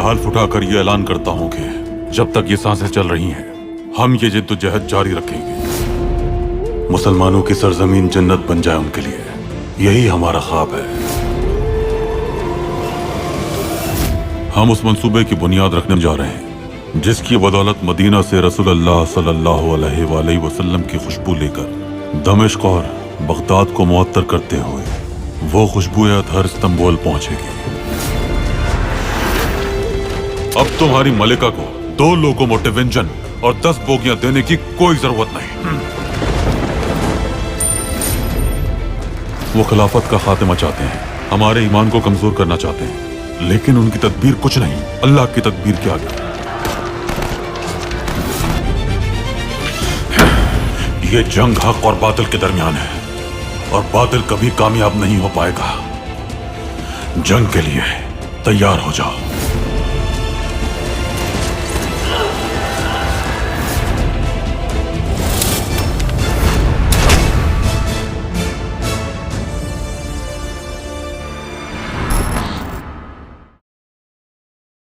Half उठाकर ये ऐलान करता हूँ कि जब तक ये सांसें चल रही हैं, हम ये जिद्दोजहद जारी रखेंगे। मुसलमानों की सरजमीन जन्नत बन जाए उनके लिए, यही हमारा ख्वाब है। हम उस मंसूबे की बुनियाद रखने जा रहे हैं जिसकी बदौलत मदीना से रसूलुल्लाह सल्लल्लाहु अलैहि वसल्लम की खुशबू लेकर दमिश्क और बगदाद को मुअत्तर करते हुए वो खुशबू हर इस्तांबुल पहुंचेगी। अब तुम्हारी मलिका को 2 लोकोमोटिव इंजन और 10 बोगियां देने की कोई जरूरत नहीं। वो खिलाफत का खात्मा चाहते हैं, हमारे ईमान को कमजोर करना चाहते हैं, लेकिन उनकी तदबीर कुछ नहीं अल्लाह की तदबीर के आगे। ये जंग हक और बातिल के दरमियान है और बातिल कभी कामयाब नहीं हो पाएगा। जंग के लिए तैयार हो जाओ।